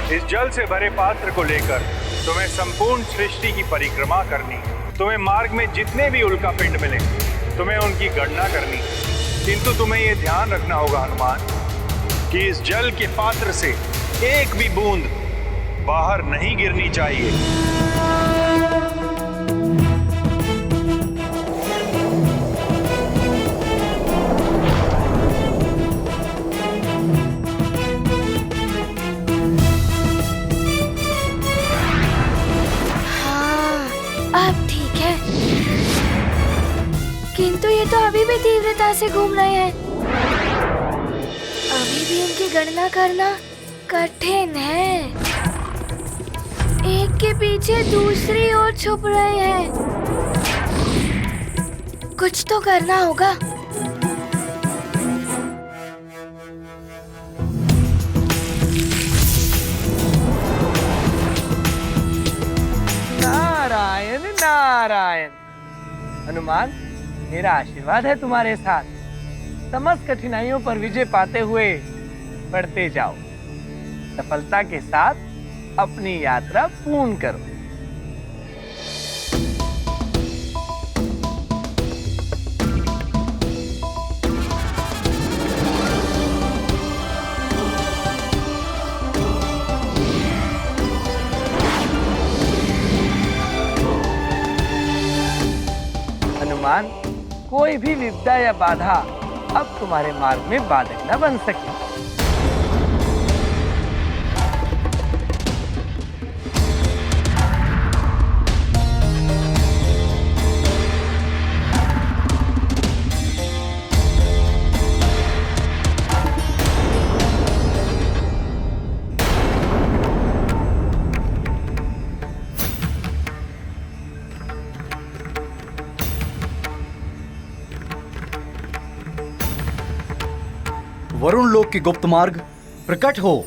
इस जल से भरे पात्र को लेकर तुम्हें संपूर्ण सृष्टि की परिक्रमा करनी। तुम्हें मार्ग में जितने भी उल्का पिंड मिले तुम्हें उनकी गणना करनी। किंतु तुम्हें यह ध्यान रखना होगा हनुमान कि इस जल के पात्र से एक भी बूंद बाहर नहीं गिरनी चाहिए। अब ठीक है, किंतु ये तो अभी भी तीव्रता से घूम रहे हैं। अभी भी इनकी गणना करना कठिन है। एक के पीछे दूसरी ओर छुप रहे हैं। कुछ तो करना होगा। नारायण नारायण। हनुमान, मेरा आशीर्वाद है तुम्हारे साथ। समस्त कठिनाइयों पर विजय पाते हुए बढ़ते जाओ। सफलता के साथ अपनी यात्रा पूर्ण करो। हनुमान, कोई भी विपदा या बाधा अब तुम्हारे मार्ग में बाधक न बन सके। वरुण लोक की गुप्त मार्ग प्रकट हो।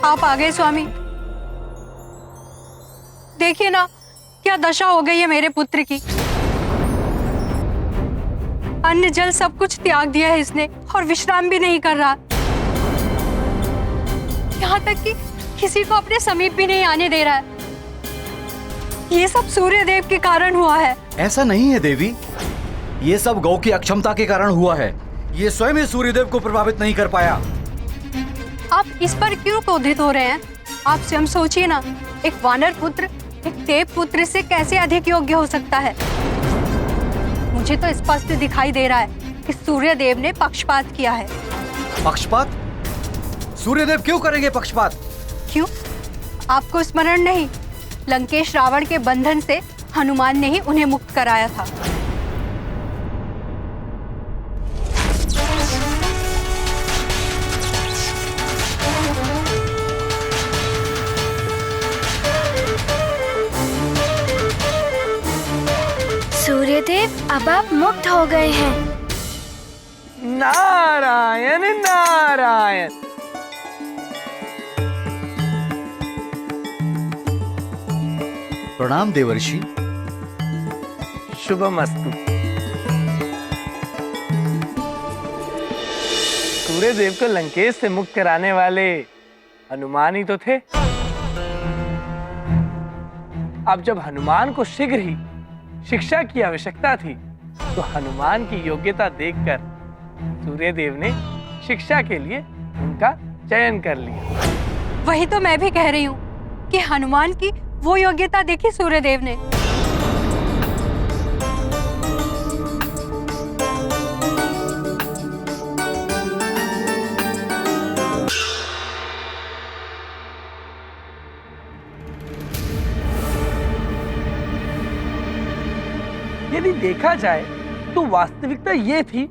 आप आ गए स्वामी। देखिए ना क्या दशा हो गई है मेरे पुत्र की। अन्न जल सब कुछ त्याग दिया है इसने और विश्राम भी नहीं कर रहा। यहाँ तक कि किसी को अपने समीप भी नहीं आने दे रहा है। ये सब सूर्य देव के कारण हुआ है। ऐसा नहीं है देवी, ये सब गौ की अक्षमता के कारण हुआ है। ये स्वयं ही सूर्यदेव को प्रभावित नहीं कर पाया। आप इस पर क्यों क्रोधित हो रहे हैं? आप स्वयं सोचिए ना, एक वानर पुत्र एक देव पुत्र से कैसे अधिक योग्य हो सकता है? मुझे तो स्पष्ट दिखाई दे रहा है कि सूर्य देव ने पक्षपात किया है। पक्षपात? सूर्यदेव क्यों करेंगे पक्षपात? क्यों? आपको स्मरण नहीं? लंकेश रावण के बंधन से हनुमान ने ही उन्हें मुक्त कराया था। सूर्यदेव, अब आप मुक्त हो गए हैं। नारायण नारायण। प्रणाम देवर्षि। शुभमस्तु। सूर्यदेव को लंकेश से मुक्त कराने वाले हनुमान ही तो थे। अब जब हनुमान को शीघ्र ही शिक्षा की आवश्यकता थी तो हनुमान की योग्यता देखकर सूर्यदेव ने शिक्षा के लिए उनका चयन कर लिया। वही तो मैं भी कह रही हूँ कि हनुमान की वो योग्यता देखी सूर्यदेव ने। यदि देखा जाए तो वास्तविकता ये थी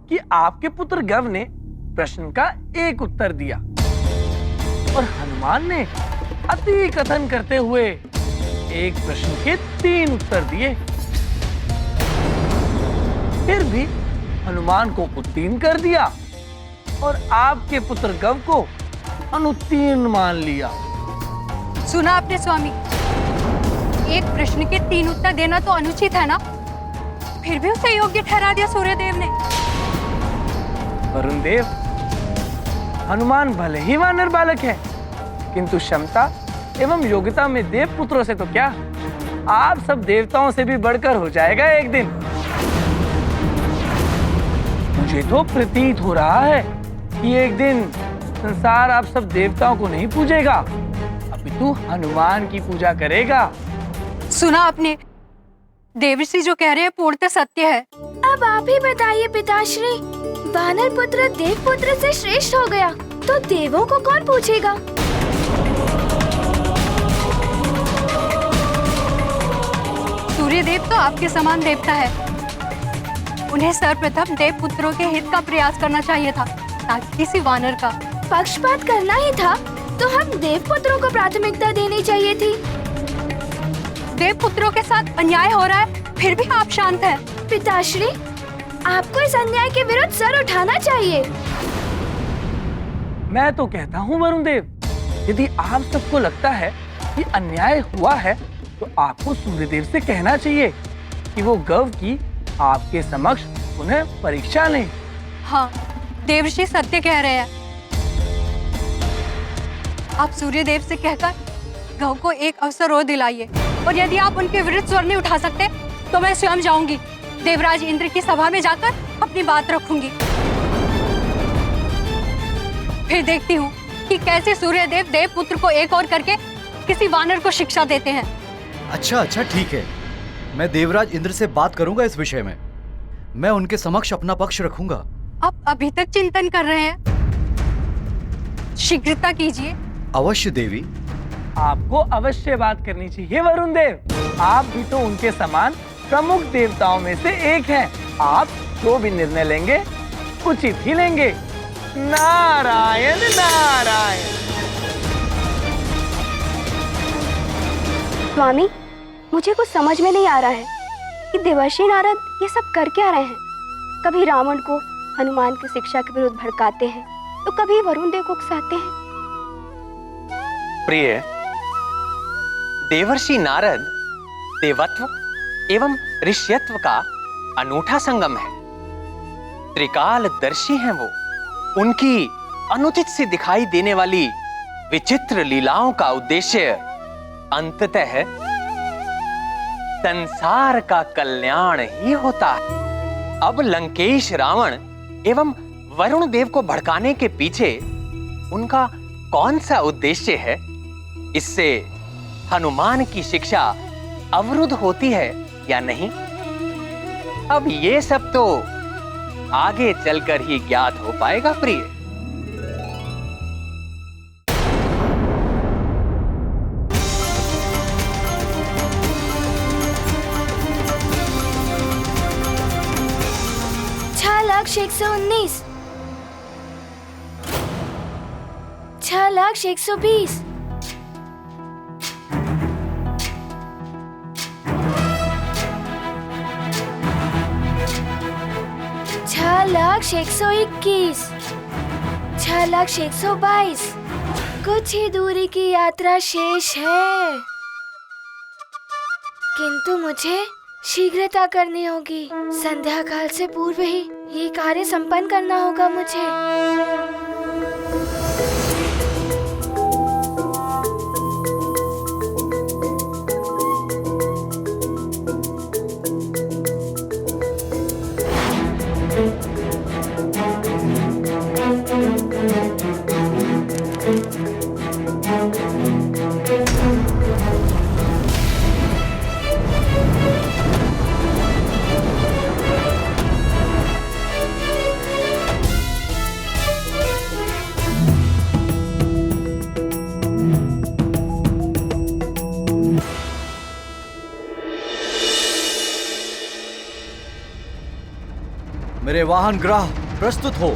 कि आपके पुत्र गव ने प्रश्न का एक उत्तर दिया और हनुमान ने अति कथन करते हुए एक प्रश्न के 3 उत्तर दिए। फिर भी हनुमान को उत्तीर्ण कर दिया और आपके पुत्र गव को अनुत्तीर्ण मान लिया। सुना आपने स्वामी, एक प्रश्न के 3 उत्तर देना तो अनुचित है ना, फिर भी उसे योग्य ठहरा दिया सूर्यदेव ने। वरुण देव, हनुमान भले ही वानर बालक है, किंतु क्षमता एवं योग्यता में देव पुत्रों से तो क्या, आप सब देवताओं से भी बढ़कर हो जाएगा एक दिन। मुझे तो प्रतीत हो रहा है कि एक दिन संसार आप सब देवताओं को नहीं पूजेगा, अपितु हनुमान की पूजा करेगा। सुना आपने, देवर्षि जो कह रहे हैं पूर्णतः सत्य है। अब आप ही बताइए पिताश्री, वानर पुत्र देव पुत्र से श्रेष्ठ हो गया तो देवों को कौन पूछेगा? सूर्यदेव तो आपके समान देवता है, उन्हें सर्वप्रथम देव पुत्रों के हित का प्रयास करना चाहिए था, ताकि किसी वानर का पक्षपात करना ही था तो हम देव पुत्रों को प्राथमिकता देनी चाहिए थी। देव पुत्रों के साथ अन्याय हो रहा है, फिर भी आप शांत हैं। पिताश्री, आपको इस अन्याय के विरुद्ध सर उठाना चाहिए। मैं तो कहता हूँ वरुण देव, यदि आप सबको लगता है कि अन्याय हुआ है तो आपको सूर्यदेव से कहना चाहिए कि वो गव की आपके समक्ष उन्हें परीक्षा लें। हाँ, देवर्षि सत्य कह रहे हैं। आप सूर्यदेव से कहकर गौ को एक अवसर और दिलाइए, और यदि आप उनके विरुद्ध स्वर नहीं उठा सकते तो मैं स्वयं जाऊंगी, देवराज इंद्र की सभा में जाकर अपनी बात रखूंगी। फिर देखती हूँ कि कैसे सूर्यदेव देव पुत्र को एक और करके किसी वानर को शिक्षा देते हैं। अच्छा ठीक है, मैं देवराज इंद्र से बात करूंगा इस विषय में। मैं उनके समक्ष अपना पक्ष रखूंगा। आप अभी तक चिंतन कर रहे हैं, शीघ्रता कीजिए। अवश्य देवी। आपको अवश्य बात करनी चाहिए वरुण देव, आप भी तो उनके समान प्रमुख देवताओं में से एक हैं। आप जो भी निर्णय लेंगे उचित ही लेंगे। नारायण नारायण। स्वामी, मुझे कुछ समझ में नहीं आ रहा है कि देवर्षि नारद ये सब कर क्या रहे हैं। कभी रावण को हनुमान की शिक्षा के विरुद्ध भड़काते हैं तो कभी वरुण देव को उकसाते हैं। प्रिय, देवर्षि नारद देवत्व एवं ऋष्यत्व का अनूठा संगम है। त्रिकालदर्शी हैं वो। उनकी अनुचित से दिखाई देने वाली विचित्र लीलाओं का उद्देश्य अंततः संसार का कल्याण ही होता है। अब लंकेश रावण एवं वरुण देव को भड़काने के पीछे उनका कौन सा उद्देश्य है? इससे हनुमान की शिक्षा अवरुद्ध होती है या नहीं? अब ये सब तो आगे चलकर ही ज्ञात हो पाएगा प्रिय। छह 6,120 6,121 6,122 कुछ ही दूरी की यात्रा शेष है, किंतु मुझे शीघ्रता करनी होगी। संध्या काल से पूर्व ही ये कार्य संपन्न करना होगा मुझे। मेरे वाहन ग्रह प्रस्तुत हो।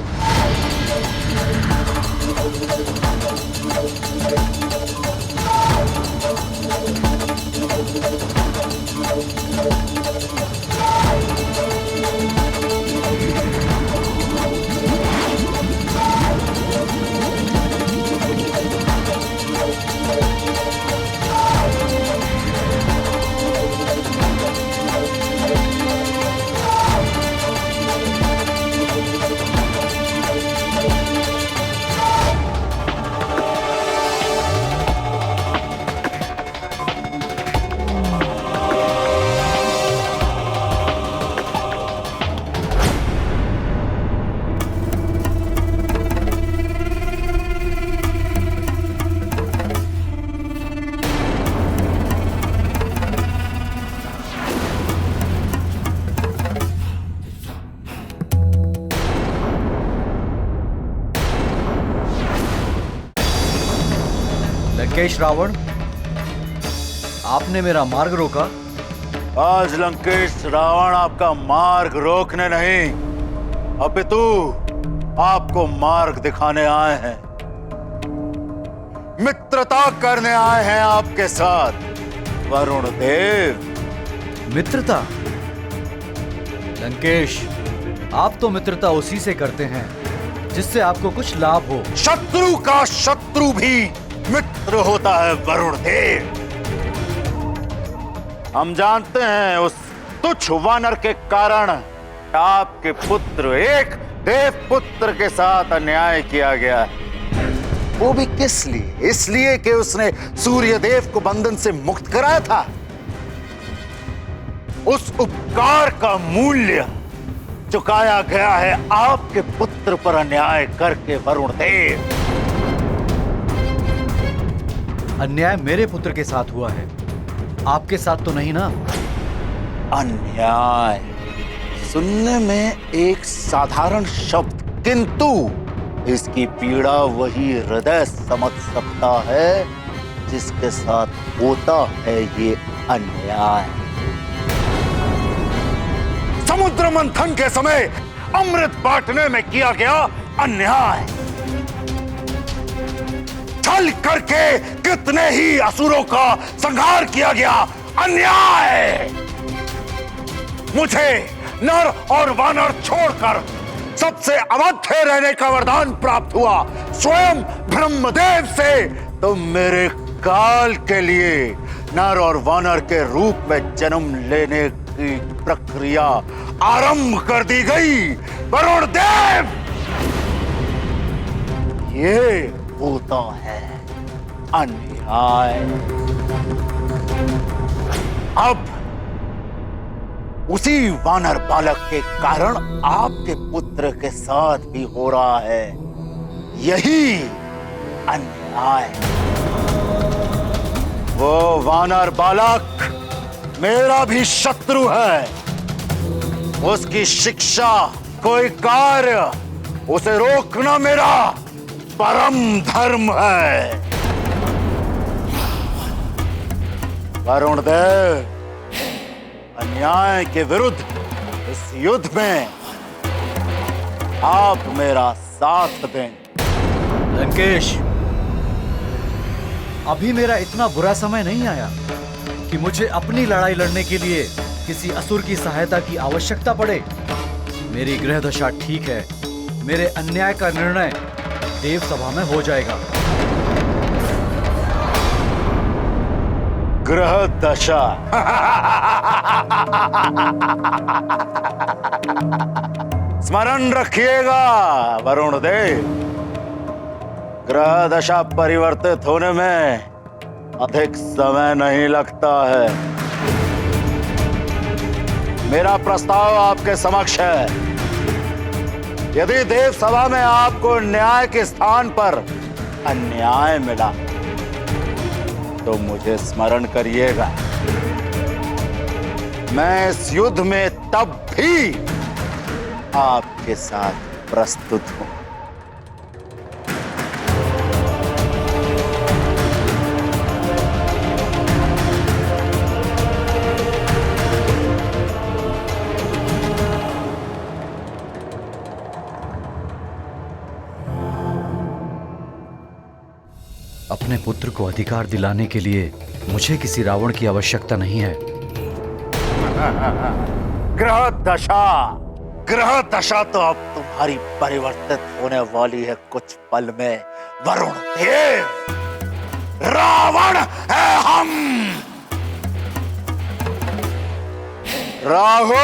लंकेश रावण, आपने मेरा मार्ग रोका। आज लंकेश रावण आपका मार्ग रोकने नहीं, अपितु आपको मार्ग दिखाने आए हैं। मित्रता करने आए हैं आपके साथ वरुण देव। मित्रता? लंकेश, आप तो मित्रता उसी से करते हैं जिससे आपको कुछ लाभ हो। शत्रु का शत्रु भी मित्र होता है वरुण देव। हम जानते हैं उस तुच्छ वानर के कारण आपके पुत्र एक देव पुत्र के साथ अन्याय किया गया है। वो भी किस लिए? इसलिए कि उसने सूर्य देव को बंधन से मुक्त कराया था। उस उपकार का मूल्य चुकाया गया है आपके पुत्र पर अन्याय करके वरुण देव। अन्याय मेरे पुत्र के साथ हुआ है, आपके साथ तो नहीं ना? अन्याय सुनने में एक साधारण शब्द, किंतु इसकी पीड़ा वही हृदय समझ सकता है जिसके साथ होता है ये अन्याय। समुद्र मंथन के समय अमृत बांटने में किया गया अन्याय, छल करके कितने ही असुरों का संहार किया गया अन्याय। मुझे नर और वानर छोड़कर सबसे अवध्य रहने का वरदान प्राप्त हुआ स्वयं ब्रह्मदेव से। तो मेरे काल के लिए नर और वानर के रूप में जन्म लेने की प्रक्रिया आरंभ कर दी गई वरुण देव। ये होता है अन्याय। अब उसी वानर बालक के कारण आपके पुत्र के साथ भी हो रहा है यही अन्याय। वो वानर बालक मेरा भी शत्रु है। उसकी शिक्षा, कोई कार्य, उसे रोकना मेरा परम धर्म है। वरुण देव, अन्याय के विरुद्ध इस युद्ध में आप मेरा साथ दें। लंकेश, अभी मेरा इतना बुरा समय नहीं आया कि मुझे अपनी लड़ाई लड़ने के लिए किसी असुर की सहायता की आवश्यकता पड़े। मेरी ग्रह दशा ठीक है, मेरे अन्याय का निर्णय देव सभा में हो जाएगा। ग्रह दशा स्मरण रखिएगा वरुण देव, ग्रह दशा परिवर्तित होने में अधिक समय नहीं लगता है। मेरा प्रस्ताव आपके समक्ष है। यदि देव सभा में आपको न्याय के स्थान पर अन्याय मिला तो मुझे स्मरण करिएगा। मैं इस युद्ध में तब भी आपके साथ प्रस्तुत हूं। अपने पुत्र को अधिकार दिलाने के लिए मुझे किसी रावण की आवश्यकता नहीं है। ग्रह दशा तो अब तुम्हारी परिवर्तित होने वाली है कुछ पल में वरुण देव। रावण है हम। राहु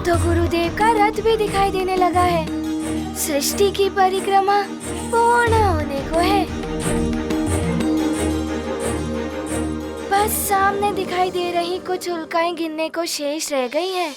तो गुरुदेव का रथ भी दिखाई देने लगा है। सृष्टि की परिक्रमा पूर्ण होने को है। बस सामने दिखाई दे रही कुछ उल्काएं गिनने को शेष रह गई हैं।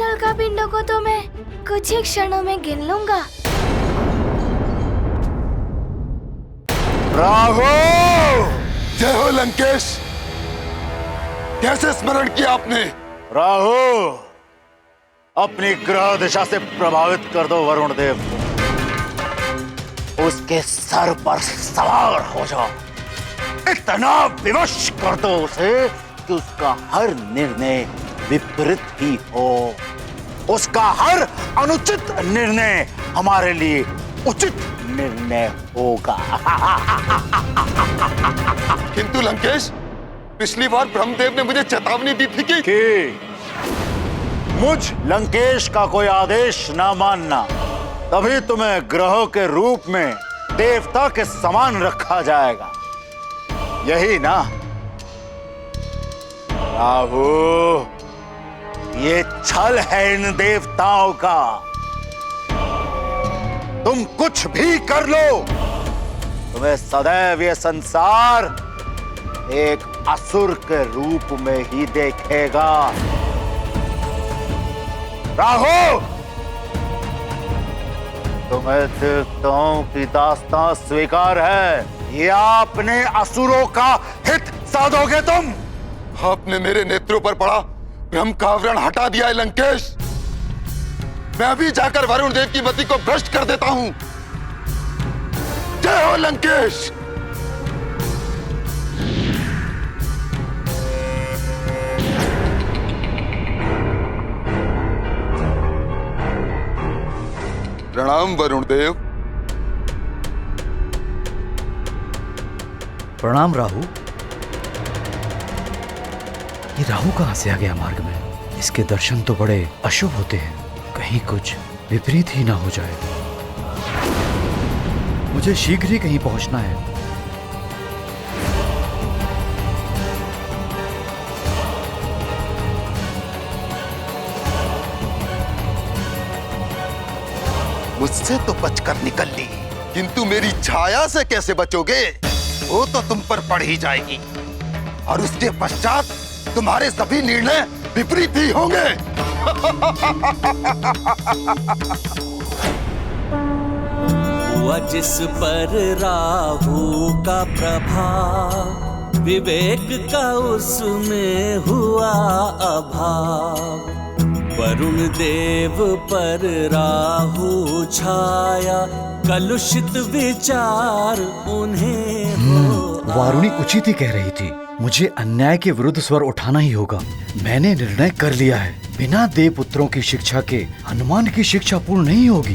उल्का पिंडों को तो मैं कुछ ही क्षणों में गिन लूंगा। राहु! जय हो लंकेश। कैसे स्मरण किया आपने? राहु, अपनी ग्रह दिशा से प्रभावित कर दो वरुण देव को। उसके सर पर सवार हो जाओ। इतना विवश कर दो उसे कि उसका हर निर्णय विपरीत ही हो। उसका हर अनुचित निर्णय हमारे लिए उचित निर्णय होगा। किंतु लंकेश, पिछली बार ब्रह्मदेव ने मुझे चेतावनी दी थी कि मुझ लंकेश का कोई आदेश ना मानना, तभी तुम्हें ग्रहों के रूप में देवता के समान रखा जाएगा, यही ना? राहु, ये छल है इन देवताओं का। तुम कुछ भी कर लो, तुम्हें सदैव ये संसार एक असुर के रूप में ही देखेगा। राहु, तुम्हें देवताओं की दास्तां स्वीकार है या अपने असुरों का हित साधोगे तुम? आपने मेरे नेत्रों पर पड़ा ब्रह्म का आवरण हटा दिया है लंकेश। मैं अभी जाकर वरुण देव की मति को भ्रष्ट कर देता हूं। जय हो लंकेश। प्रणाम वरुण देव। प्रणाम राहु। ये राहु कहां से आ गया मार्ग में? इसके दर्शन तो बड़े अशुभ होते हैं, कहीं कुछ विपरीत ही ना हो जाए। मुझे शीघ्र ही कहीं पहुंचना है। मुझसे तो बचकर निकल ली, किंतु मेरी छाया से कैसे बचोगे? वो तो तुम पर पड़ ही जाएगी और उसके पश्चात तुम्हारे सभी निर्णय विपरीत ही होंगे। हुआ जिस पर राहु का प्रभाव, विवेक का उसमें हुआ अभाव। वरुण देव पर राहु छाया, कलुषित विचार उन्हें वारुणी उचित ही कह रही थी। मुझे अन्याय के विरुद्ध स्वर उठाना ही होगा। मैंने निर्णय कर लिया है, बिना देवपुत्रों की शिक्षा के हनुमान की शिक्षा पूर्ण नहीं होगी।